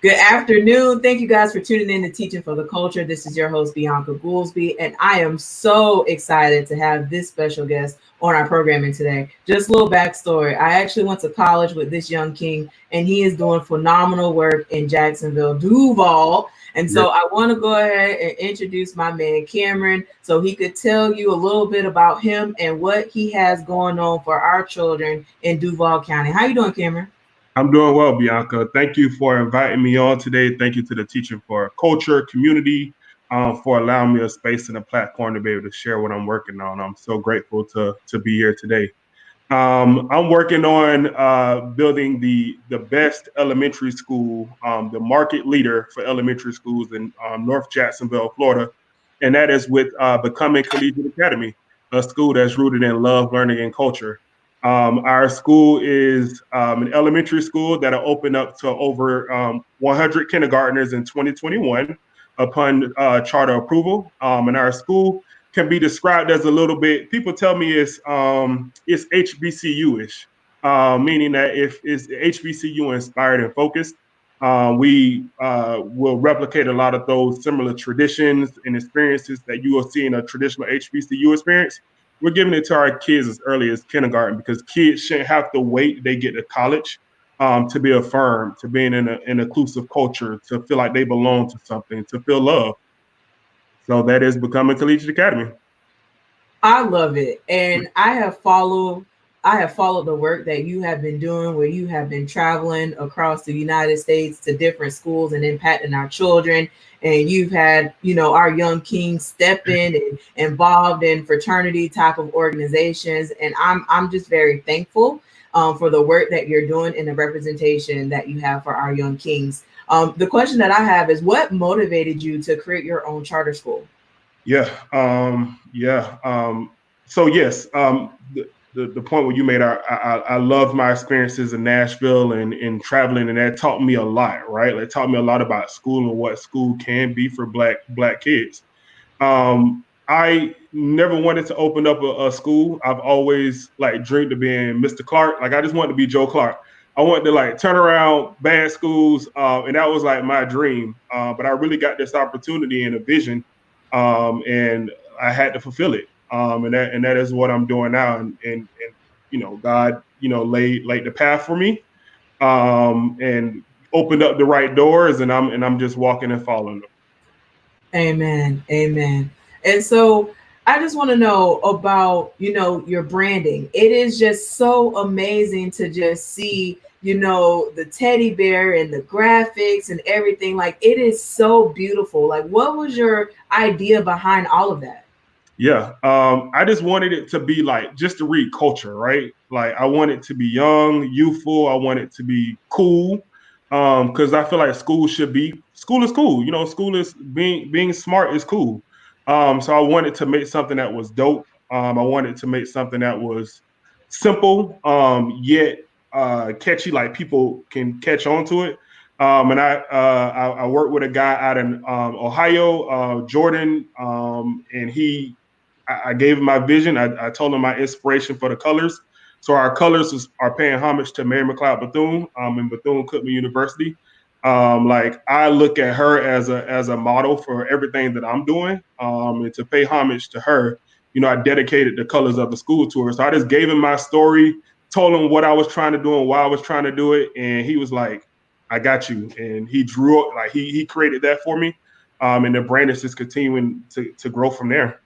Good afternoon. Thank you guys for tuning in to Teaching for the Culture. This is your host, Bianca Goolsby, and I am so excited to have this special guest on our programming today. Just a little backstory. I actually went to college with this young king, and he is doing phenomenal work in Jacksonville, Duval. And so I want to go ahead and introduce my man, Cameron, so he could tell you a little bit about him and what he has going on for our children in Duval County. How you doing, Cameron? I'm doing well, Bianca. Thank you for inviting me on today. Thank you to the Teaching for Culture community for allowing me a space and a platform to be able to share what I'm working on. I'm so grateful to be here today. I'm working on building the best elementary school, the market leader for elementary schools in North Jacksonville, Florida, and that is with Becoming Collegiate Academy, a school that's rooted in love, learning, and culture. Our school is an elementary school that'll open up to over 100 kindergartners in 2021 upon charter approval. And our school can be described as a little bit, people tell me it's HBCU-ish, meaning that if it's HBCU inspired and focused, we will replicate a lot of those similar traditions and experiences that you will see in a traditional HBCU experience. We're giving it to our kids as early as kindergarten because kids shouldn't have to wait they get to college to be affirmed, to be in an inclusive culture, to feel like they belong to something, to feel love. So that is Becoming Collegiate Academy. I love it. And I have followed the work that you have been doing where you have been traveling across the United States to different schools and impacting our children. And you've had, our young kings step in and involved in fraternity type of organizations. And I'm just very thankful for the work that you're doing and the representation that you have for our young kings. The question that I have is, what motivated you to create your own charter school? So yes, the point where you made, I love my experiences in Nashville and traveling, and that taught me a lot, right? It taught me a lot about school and what school can be for black kids. I never wanted to open up a school. I've always dreamed of being Mr. Clark. I just wanted to be Joe Clark. I wanted to turn around bad schools, and that was my dream. But I really got this opportunity and a vision, and I had to fulfill it. And that is what I'm doing now. And God, laid the path for me, and opened up the right doors, and I'm just walking and following them. Amen. Amen. And so I just want to know about, your branding. It is just so amazing to just see, the teddy bear and the graphics and everything. It is so beautiful. What was your idea behind all of that? Yeah. I just wanted it to be just to read culture, right? I want it to be young, youthful. I want it to be cool. Because I feel like school is cool. School is being smart is cool. So I wanted to make something that was dope. I wanted to make something that was simple, yet catchy, people can catch on to it. And I worked with a guy out in Ohio, Jordan, and I gave him my vision. I told him my inspiration for the colors. So our colors are paying homage to Mary McLeod Bethune in Bethune-Cookman University. I look at her as a model for everything that I'm doing. And to pay homage to her, I dedicated the colors of the school to her. So I just gave him my story, told him what I was trying to do and why I was trying to do it. And he was like, I got you. And he drew it, he created that for me. And the brand is just continuing to grow from there.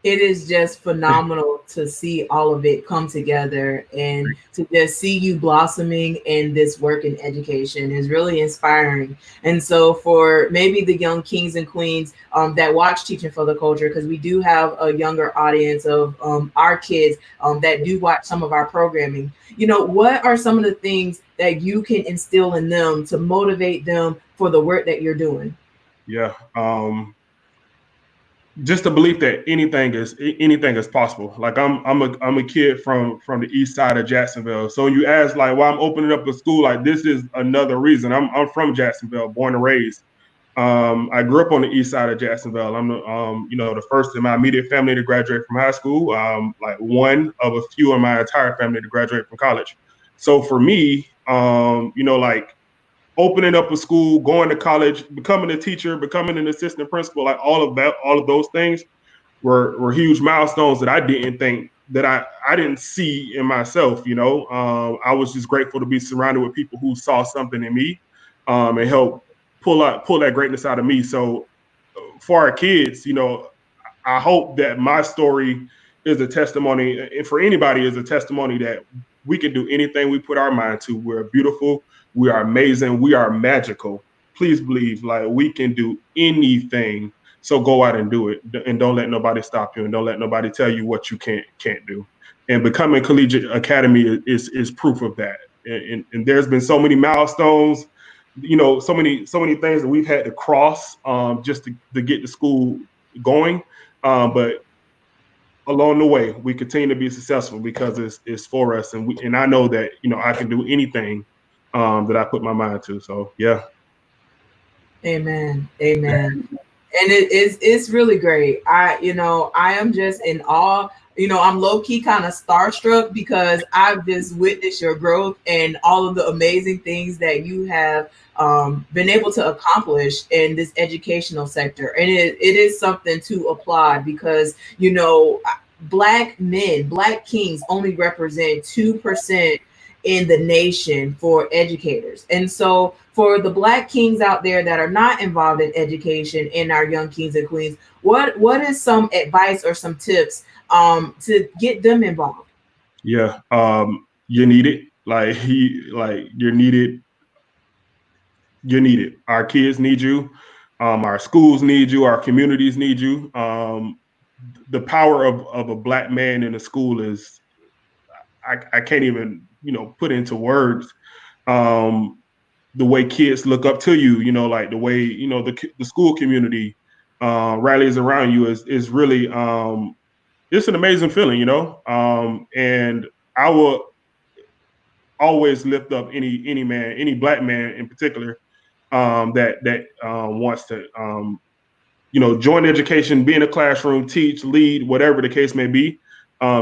It is just phenomenal to see all of it come together and to just see you blossoming in this work in education is really inspiring. And so for maybe the young kings and queens that watch Teaching for the Culture, because we do have a younger audience of our kids that do watch some of our programming, what are some of the things that you can instill in them to motivate them for the work that you're doing? Yeah. Just the belief that anything is possible. I'm a kid from the east side of Jacksonville. So you ask why I'm opening up a school, this is another reason. I'm from Jacksonville, born and raised. I grew up on the east side of Jacksonville. I'm the first in my immediate family to graduate from high school. One of a few in my entire family to graduate from college. So for me, opening up a school, going to college, becoming a teacher, becoming an assistant principal, like all of that, all of those things were huge milestones that I didn't think that I didn't see in myself. I was just grateful to be surrounded with people who saw something in me, and helped pull that greatness out of me. So for our kids, I hope that my story is a testimony, and for anybody is a testimony that we can do anything we put our mind to. We're beautiful, we are amazing, we are magical. Please believe, like, we can do anything. So go out and do it, and don't let nobody stop you, and don't let nobody tell you what you can't do. And Becoming Collegiate Academy is proof of that. And there's been so many milestones, so many things that we've had to cross, just to get the school going. But along the way, we continue to be successful because it's for us, and I know that I can do anything that I put my mind to. So yeah. Amen. Amen. And it's really great. I am just in awe. I'm low key kind of starstruck because I've just witnessed your growth and all of the amazing things that you have been able to accomplish in this educational sector. And it is something to applaud because Black men, Black kings only represent 2% in the nation for educators. And so for the Black kings out there that are not involved in education, in our young kings and queens, what is some advice or some tips to get them involved? Yeah. You need it. You're needed. You're needed. Our kids need you. Our schools need you. Our communities need you. The power of a Black man in a school is, I can't even put into words. The way kids look up to you, like the way the school community rallies around you is really, it's an amazing feeling, and I will always lift up any man, any Black man in particular, that wants to join education, be in a classroom, teach, lead, whatever the case may be,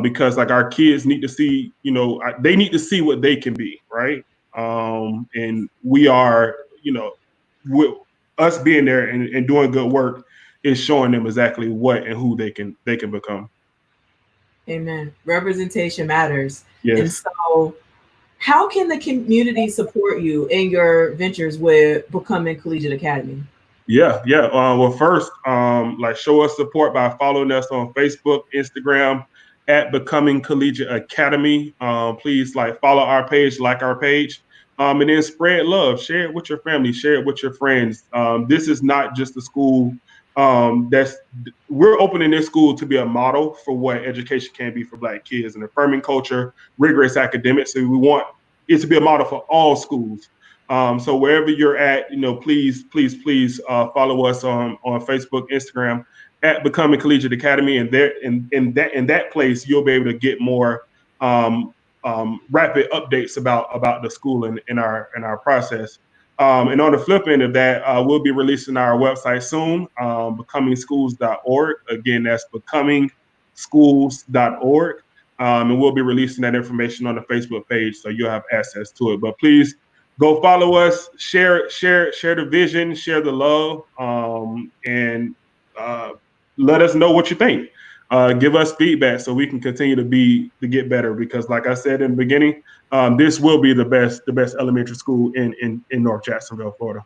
because like our kids need to see, they need to see what they can be, right? And we are, with us being there and doing good work is showing them exactly what and who they can become. Amen. Representation matters. And Yes. so how can the community support you in your ventures with Becoming Collegiate Academy? Yeah, yeah. Well, first, show us support by following us on Facebook, Instagram at Becoming Collegiate Academy. Please follow our page, like our page, and then spread love. Share it with your family. Share it with your friends. This is not just a school. We're opening this school to be a model for what education can be for Black kids, an affirming culture, rigorous academics. So we want it to be a model for all schools. So wherever you're at, please follow us on Facebook, Instagram at Becoming Collegiate Academy, and there in that place you'll be able to get more rapid updates about the school and in our process. And on the flip end of that, we'll be releasing our website soon, becomingschools.org. Again, that's becomingschools.org. And we'll be releasing that information on the Facebook page, so you'll have access to it. But please go follow us, share the vision, share the love, and let us know what you think. Give us feedback so we can continue to get better. Because, like I said in the beginning, this will be the best elementary school in North Jacksonville, Florida.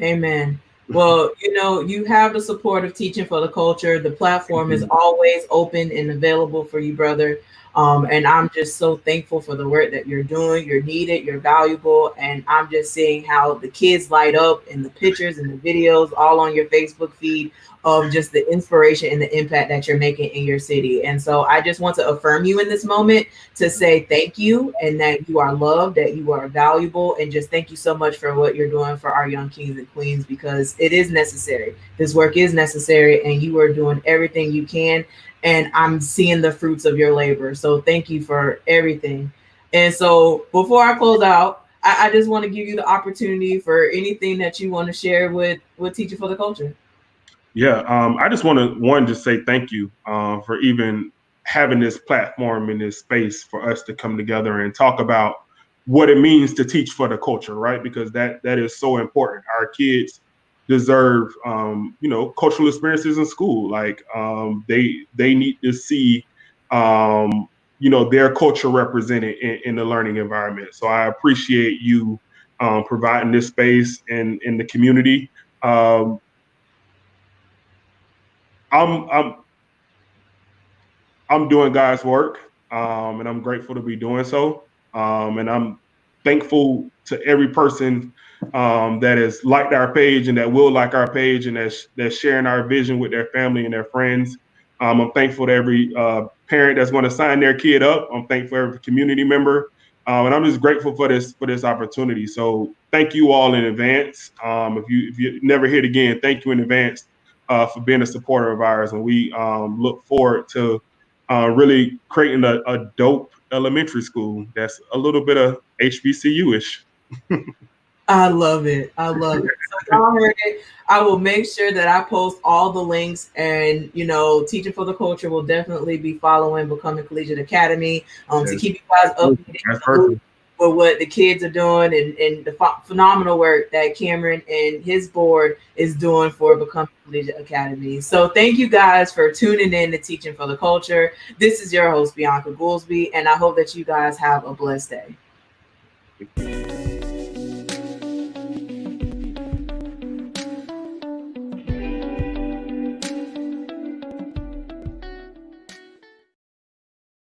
Amen. Well, you have the support of Teaching for the Culture. The platform is always open and available for you, brother. And I'm just so thankful for the work that you're doing. You're needed, you're valuable. And I'm just seeing how the kids light up in the pictures and the videos all on your Facebook feed of just the inspiration and the impact that you're making in your city. And so I just want to affirm you in this moment to say thank you, and that you are loved, that you are valuable, and just thank you so much for what you're doing for our young kings and queens, because it is necessary. This work is necessary, and you are doing everything you can. And I'm seeing the fruits of your labor. So thank you for everything. And so before I close out, I just want to give you the opportunity for anything that you want to share with Teaching for the Culture. Yeah, I just want to just say thank you for even having this platform in this space for us to come together and talk about what it means to teach for the culture, right? Because that is so important. Our kids deserve, cultural experiences in school. Like they need to see, their culture represented in the learning environment. So I appreciate you providing this space in the community. I'm I'm doing God's work, and I'm grateful to be doing so. And I'm thankful to every person that has liked our page and that will like our page and that's sharing our vision with their family and their friends. I'm thankful to every parent that's going to sign their kid up. I'm thankful for every community member, and I'm just grateful for this opportunity. So thank you all in advance. If you never hear it again, thank you in advance for being a supporter of ours, and we look forward to really creating a dope elementary school that's a little bit of HBCU-ish. I love it. I love it. So y'all heard it. I will make sure that I post all the links, and Teaching for the Culture will definitely be following Becoming Collegiate Academy to keep you guys updated for what the kids are doing and the phenomenal work that Cameron and his board is doing for Becoming Collegiate Academy. So thank you guys for tuning in to Teaching for the Culture. This is your host, Bianca Goolsby, and I hope that you guys have a blessed day.